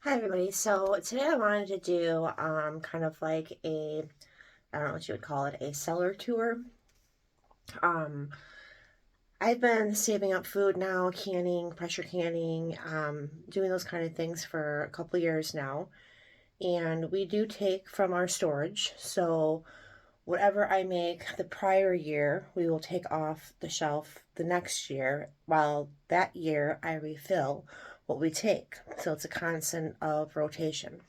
Hi everybody. So today I wanted to do kind of like I don't know what you would call it, a cellar tour. Um I've been saving up food now, canning, pressure canning, doing those kind of things for a couple years now. And we do take from our storage. So whatever I make the prior year, we will take off the shelf the next year, while that year I refill what we take. So it's a constant of rotation.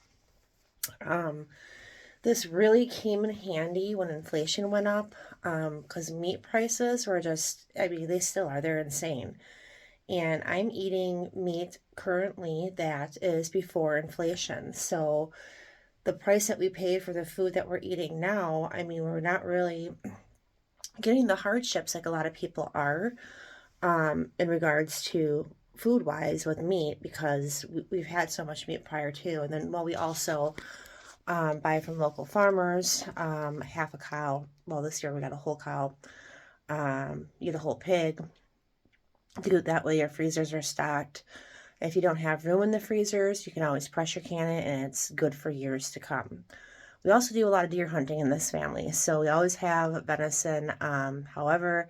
Um, This really came in handy when inflation went up, because meat prices were just, I mean, they still are, they're insane. And I'm eating meat currently that is before inflation. So the price that we pay for the food that we're eating now, I mean, we're not really getting the hardships like a lot of people are, in regards to food wise with meat because we've had so much meat prior to. And then, well, we also buy from local farmers, half a cow. Well, this year we got a whole cow. You get a whole pig. Do it that way, your freezers are stocked. If you don't have room in the freezers, you can always pressure can it, and it's good for years to come. We also do a lot of deer hunting in this family, so we always have venison. However,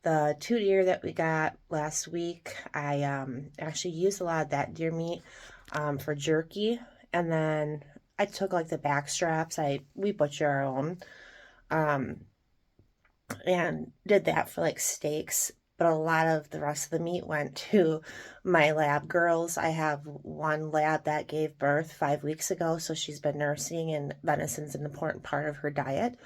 the 2 deer that we got last week, I actually used a lot of that deer meat for jerky, and then I took like the back straps. We butcher our own, um, and did that for like steaks. But a lot of the rest of the meat went to my lab girls. I have one lab that gave birth 5 weeks ago, so she's been nursing, and venison's an important part of her diet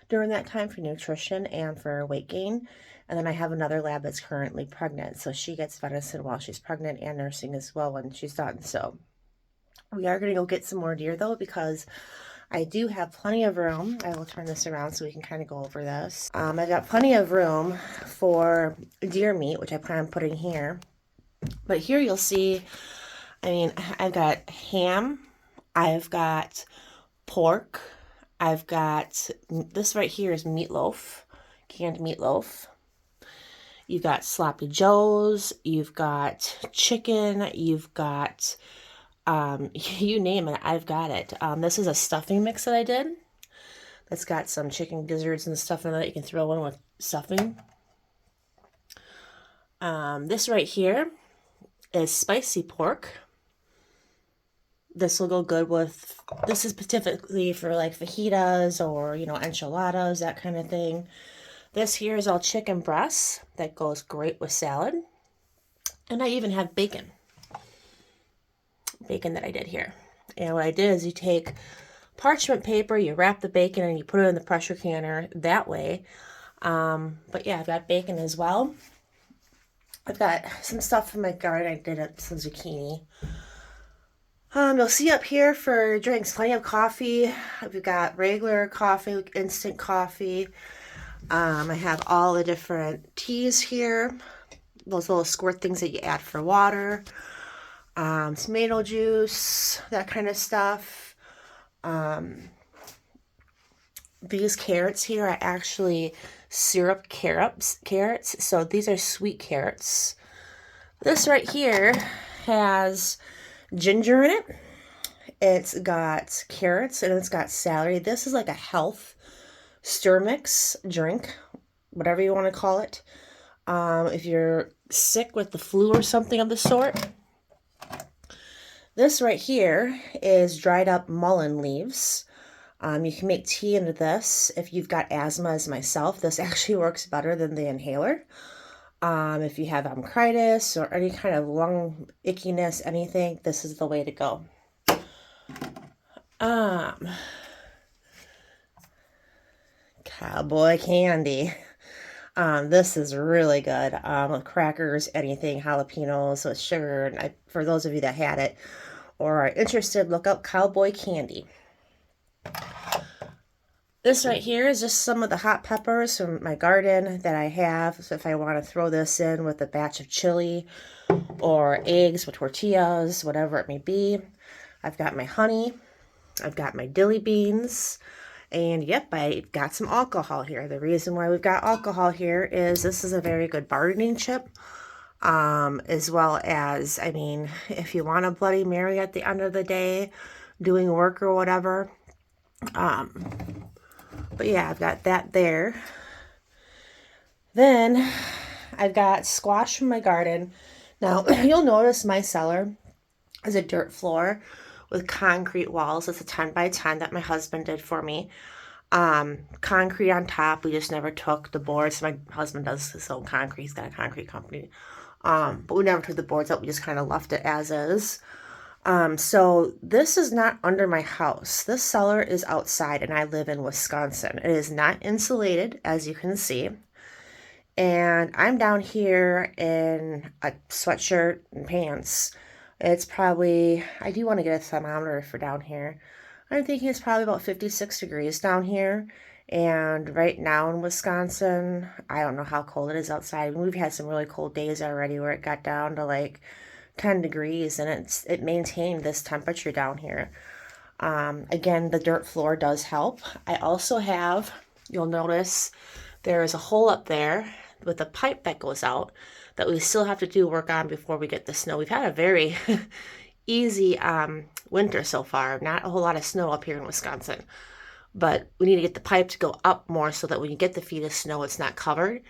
during that time for nutrition and for weight gain. And then I have another lab that's currently pregnant, so she gets venison while she's pregnant and nursing as well when she's done. So we are going to go get some more deer though, because I do have plenty of room. I will turn this around so we can kind of go over this. I got plenty of room for deer meat, which I plan on putting here. But here you'll see, I mean, I've got ham, I've got pork, I've got this right here is meatloaf, canned meatloaf. You've got sloppy joes, you've got chicken, you've got you name it, I've got it. This is a stuffing mix that I did. That's got some chicken gizzards and stuff in it that you can throw in with stuffing. This right here is spicy pork. This will go good with, this is specifically for like fajitas or, enchiladas, that kind of thing. This here is all chicken breasts that goes great with salad. And I even have bacon. Bacon that I did here. And what I did is you take parchment paper, you wrap the bacon, and you put it in the pressure canner that way. But yeah, I've got bacon as well. I've got some stuff from my garden. I did some zucchini. You'll see up here for drinks, plenty of coffee. We've got regular coffee, instant coffee. I have all the different teas here. Those little squirt things that you add for water. Tomato juice, that kind of stuff. These carrots here are actually syrup carrots. So these are sweet carrots. This right here has ginger in it. It's got carrots and it's got celery. This is like a health stir mix drink, whatever you want to call it. If you're sick with the flu or something of the sort. This right here is dried up mullein leaves. You can make tea into this. If you've got asthma as myself, this actually works better than the inhaler. If you have bronchitis or any kind of lung ickiness, anything, this is the way to go. Cowboy candy. This is really good. With crackers, anything, jalapenos with sugar. And for those of you that had it or are interested, look up cowboy candy. This right here is just some of the hot peppers from my garden that I have. So if I want to throw this in with a batch of chili or eggs with tortillas, whatever it may be. I've got my honey. I've got my dilly beans. And yep, I got some alcohol here. The reason why we've got alcohol here is this is a very good bargaining chip. as well as, I mean, if you want a Bloody Mary at the end of the day, doing work or whatever. But yeah, I've got that there. Then I've got squash from my garden. Now, you'll notice my cellar is a dirt floor with concrete walls. It's a 10 by 10 that my husband did for me. Concrete on top. We just never took the boards. My husband does his own concrete. He's got a concrete company. But we never took the boards out. We just kind of left it as is. So this is not under my house. This cellar is outside and I live in Wisconsin. It is not insulated, as you can see. And I'm down here in a sweatshirt and pants. It's probably, I do want to get a thermometer for down here. I'm thinking it's probably about 56 degrees down here. And right now in Wisconsin, I don't know how cold it is outside. We've had some really cold days already where it got down to like 10 degrees and it maintained this temperature down here. Again, the dirt floor does help. I also have, you'll notice, there is a hole up there with a pipe that goes out that we still have to do work on before we get the snow. We've had a very easy winter so far. Not a whole lot of snow up here in Wisconsin. But we need to get the pipe to go up more so that when you get the feet of snow, it's not covered.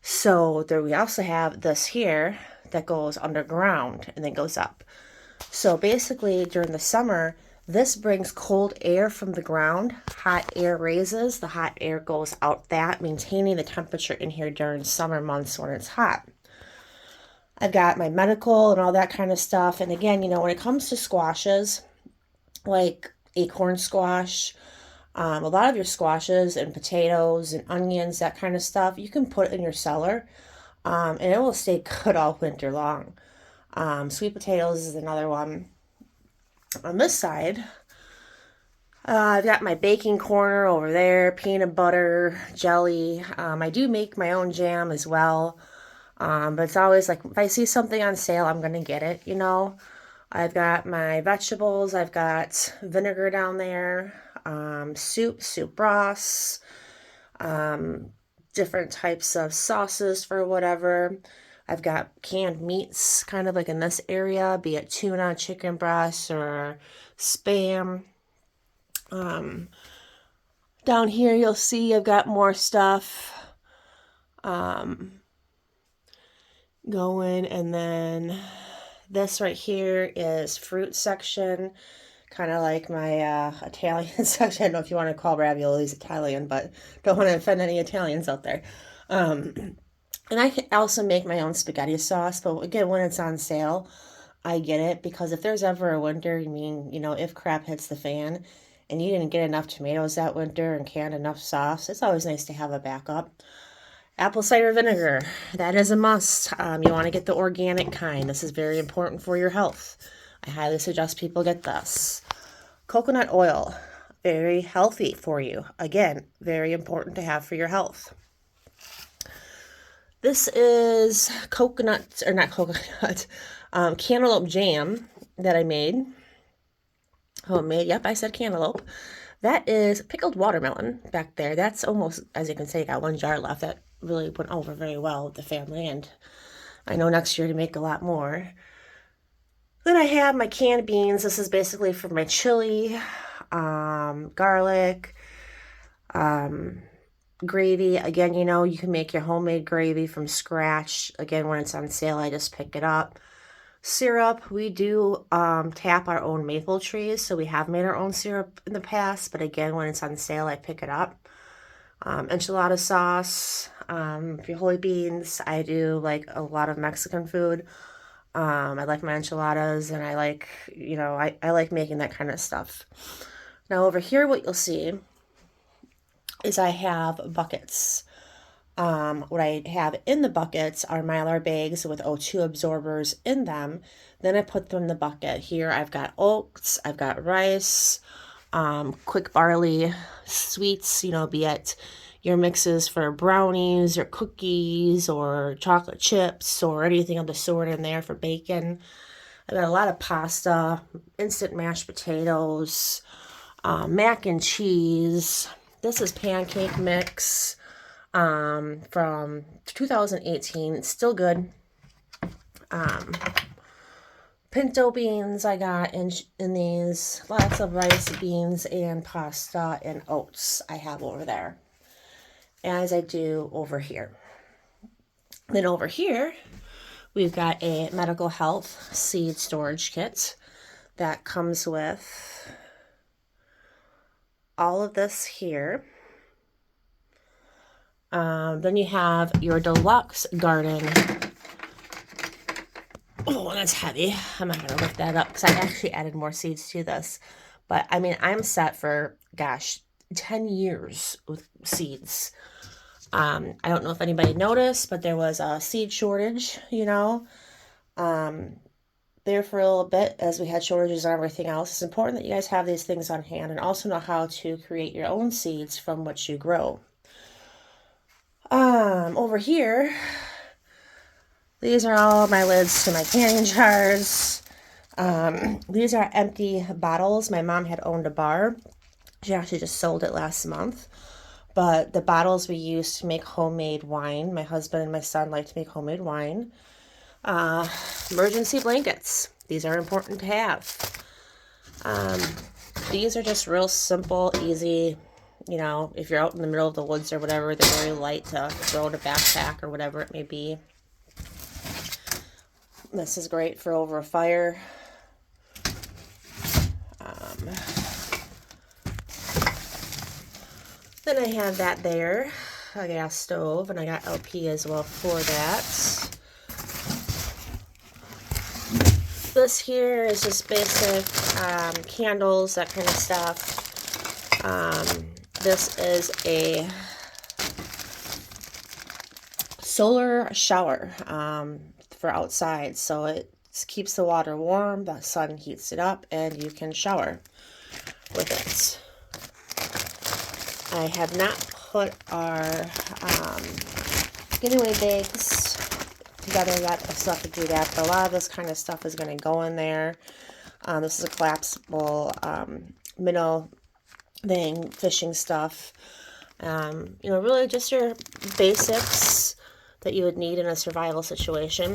So there we also have this here that goes underground and then goes up. So basically during the summer, this brings cold air from the ground. Hot air raises. The hot air goes out that, maintaining the temperature in here during summer months when it's hot. I've got my medical and all that kind of stuff. And again, when it comes to squashes, like acorn squash, a lot of your squashes and potatoes and onions, that kind of stuff, you can put in your cellar and it will stay good all winter long. Sweet potatoes is another one. On this side, I've got my baking corner over there, peanut butter, jelly. I do make my own jam as well. But it's always like, if I see something on sale, I'm going to get it, I've got my vegetables. I've got vinegar down there, soup broths, different types of sauces for whatever. I've got canned meats kind of like in this area, be it tuna, chicken breasts, or Spam. Down here you'll see I've got more stuff going, and then this right here is fruit section, kind of like my Italian section. I don't know if you want to call raviolis Italian, but don't want to offend any Italians out there. And I can also make my own spaghetti sauce, but again, when it's on sale, I get it, because if there's ever a winter, if crap hits the fan and you didn't get enough tomatoes that winter and canned enough sauce, it's always nice to have a backup. Apple cider vinegar, that is a must. You want to get the organic kind. This is very important for your health. I highly suggest people get this. Coconut oil, very healthy for you. Again, very important to have for your health. This is cantaloupe jam that I made. Homemade, yep, I said cantaloupe. That is pickled watermelon back there. That's almost, as you can see, got one jar left. That really went over very well with the family, and I know next year to make a lot more. Then I have my canned beans. This is basically for my chili, garlic, gravy. Again, you can make your homemade gravy from scratch. Again, when it's on sale, I just pick it up. Syrup, we do tap our own maple trees, so we have made our own syrup in the past, but again, when it's on sale, I pick it up. Enchilada sauce, frijoli beans. I do like a lot of Mexican food. I like my enchiladas, and I like, I like making that kind of stuff. Now over here, what you'll see is I have buckets. What I have in the buckets are Mylar bags with O2 absorbers in them. Then I put them in the bucket. Here I've got oats, I've got rice, quick barley sweets, be it your mixes for brownies or cookies or chocolate chips or anything of the sort in there for bacon. I've got a lot of pasta, instant mashed potatoes, mac and cheese. This is pancake mix from 2018. It's still good. Pinto beans I got in these. Lots of rice, beans, and pasta and oats I have over there, as I do over here. Then over here, we've got a medical health seed storage kit that comes with all of this here. Then you have your deluxe garden. Oh, that's heavy. I'm not going to lift that up because I actually added more seeds to this. But, I mean, I'm set for, gosh, 10 years with seeds. I don't know if anybody noticed, but there was a seed shortage, you know, there for a little bit as we had shortages on everything else. It's important that you guys have these things on hand and also know how to create your own seeds from what you grow. Over here, these are all my lids to my canning jars. These are empty bottles. My mom had owned a bar. She actually just sold it last month. But the bottles we use to make homemade wine. My husband and my son like to make homemade wine. Emergency blankets. These are important to have. These are just real simple, easy, you know, if you're out in the middle of the woods or whatever, they're very light to throw in a backpack or whatever it may be. This is great for over a fire. Then I have that there, a gas stove, and I got LP as well for that. This here is just basic candles, that kind of stuff. This is a solar shower for outside, so it keeps the water warm, the sun heats it up, and you can shower with it. I have not put our getaway bags together yet. I still have to do that, but a lot of this kind of stuff is going to go in there. This is a collapsible minnow thing, fishing stuff. You know, really just your basics that you would need in a survival situation.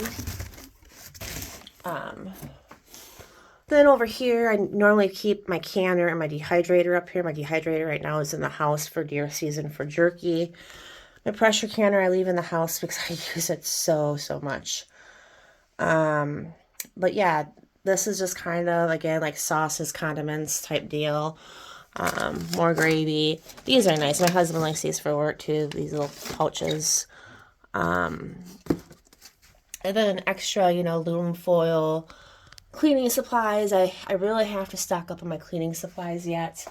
Then over here, I normally keep my canner and my dehydrator up here. My dehydrator right now is in the house for deer season for jerky. My pressure canner I leave in the house because I use it so much. But yeah, this is just kind of, again, like sauces, condiments type deal. More gravy. These are nice. My husband likes these for work too, these little pouches. And then extra, you know, aluminum foil, cleaning supplies. I really have to stock up on my cleaning supplies yet.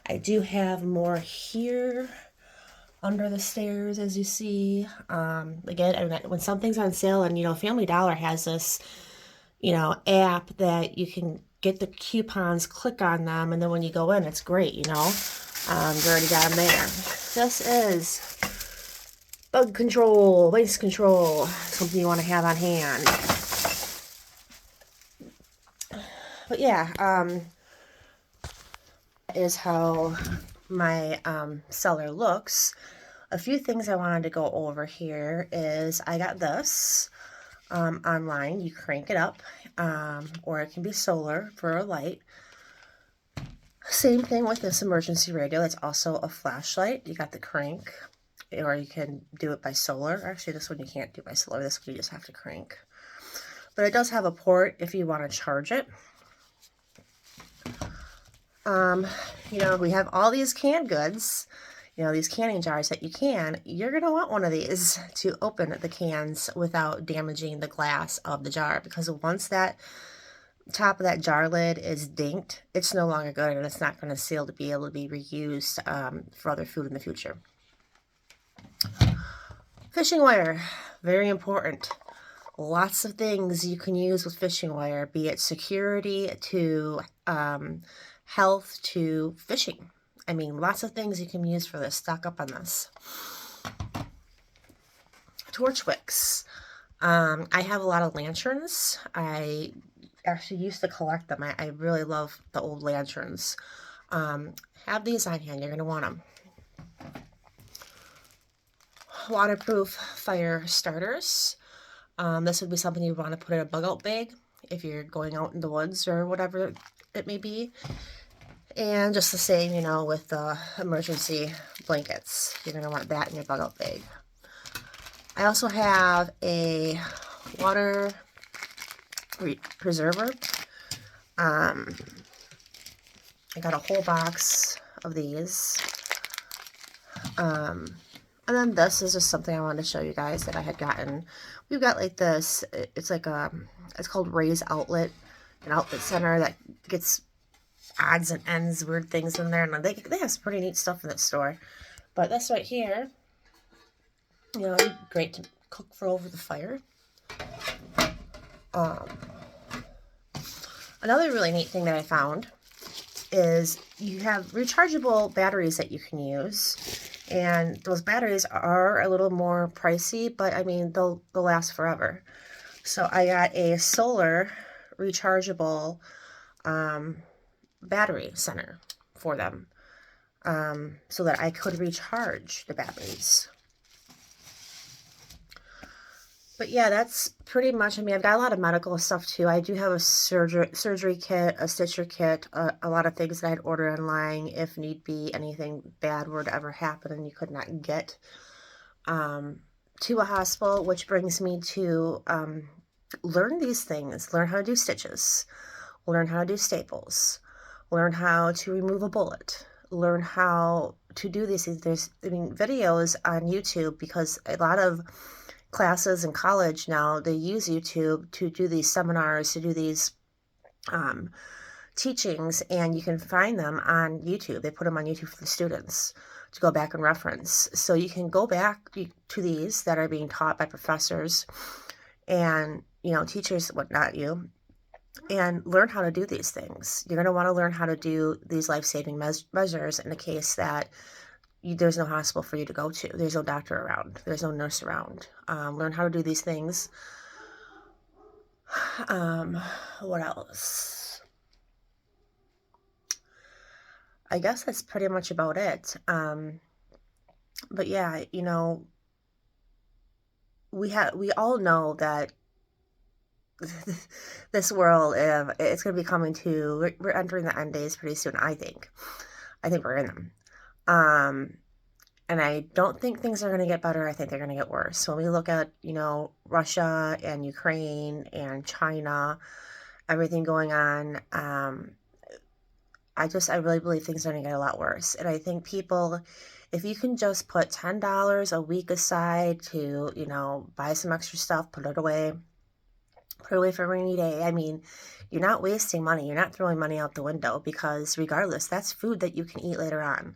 I do have more here under the stairs, as you see. Again, when something's on sale, and, you know, Family Dollar has this, you know, app that you can get the coupons, click on them, and then when you go in, it's great, you know. You already got them there. This is bug control, waste control, something you want to have on hand. But yeah, is how my cellar looks. A few things I wanted to go over here is I got this online. You crank it up, or it can be solar for a light. Same thing with this emergency radio. That's also a flashlight. You got the crank, or you can do it by solar. Actually, this one you can't do by solar. This one you just have to crank. But it does have a port if you want to charge it. You know, we have all these canned goods, you know, these canning jars that you're going to want one of these to open the cans without damaging the glass of the jar, because once that top of that jar lid is dinked, it's no longer good, and it's not going to seal to be able to be reused for other food in the future. Fishing wire, very important. Lots of things you can use with fishing wire, be it security to health to fishing. I mean, lots of things you can use for this. Stock up on this. Torch wicks. I have a lot of lanterns. I actually used to collect them. I really love the old lanterns. Have these on hand. You're going to want them. Waterproof fire starters. This would be something you'd want to put in a bug out bag if you're going out in the woods or whatever it may be. And just the same, you know, with the emergency blankets. You're going to want that in your bug out bag. I also have a water preserver. I got a whole box of these. And then this is just something I wanted to show you guys that I had gotten. We've got like this, it's like it's called Ray's Outlet, an outlet center that gets odds and ends, weird things in there. And they have some pretty neat stuff in that store. But this right here, you know, great to cook for over the fire. Another really neat thing that I found is you have rechargeable batteries that you can use. And those batteries are a little more pricey, but I mean, they'll last forever. So I got a solar rechargeable battery center for them, so that I could recharge the batteries. But yeah, that's pretty much, I mean, I've got a lot of medical stuff too. I do have a surgery kit, a stitcher kit, a lot of things that I'd order online if need be, anything bad were to ever happen and you could not get to a hospital, which brings me to learn these things, learn how to do stitches, learn how to do staples, learn how to remove a bullet, learn how to do these things. There's, I mean, videos on YouTube, because a lot of classes in college now, they use YouTube to do these seminars, to do these teachings, and you can find them on YouTube. They put them on YouTube for the students to go back and reference. So you can go back to these that are being taught by professors and, you know, teachers, whatnot, and learn how to do these things. You're going to want to learn how to do these life-saving measures in the case that there's no hospital for you to go to. There's no doctor around. There's no nurse around. Learn how to do these things. What else? I guess that's pretty much about it. But yeah, you know, we all know that this world, it's going to be coming to, we're entering the end days pretty soon, I think. I think we're in them. And I don't think things are going to get better. I think they're going to get worse. When we look at, you know, Russia and Ukraine and China, everything going on, I really believe things are going to get a lot worse. And I think people, if you can just put $10 a week aside to, you know, buy some extra stuff, put it away for a rainy day. I mean, you're not wasting money. You're not throwing money out the window, because regardless, that's food that you can eat later on.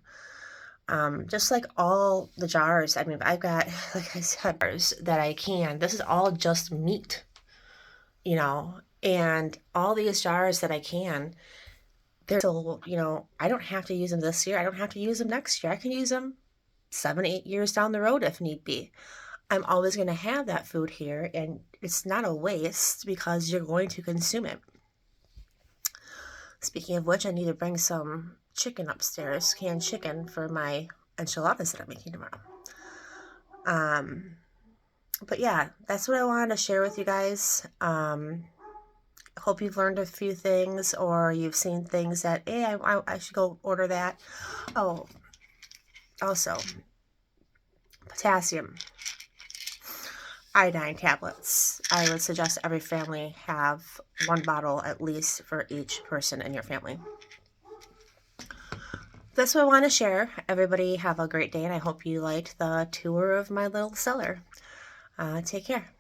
Just like all the jars, I mean, I've got, like I said, jars that I can. This is all just meat, you know, and all these jars that I can, they're still, you know, I don't have to use them this year. I don't have to use them next year. I can use them 7, 8 years down the road if need be. I'm always going to have that food here, and it's not a waste because you're going to consume it. Speaking of which, I need to bring some chicken upstairs, canned chicken, for my enchiladas that I'm making tomorrow. But yeah, that's what I wanted to share with you guys. Hope you've learned a few things, or you've seen things that, hey, I should go order that. Oh, also, potassium iodine tablets. I would suggest every family have 1 bottle at least for each person in your family. That's what I want to share. Everybody have a great day, and I hope you liked the tour of my little cellar. Take care.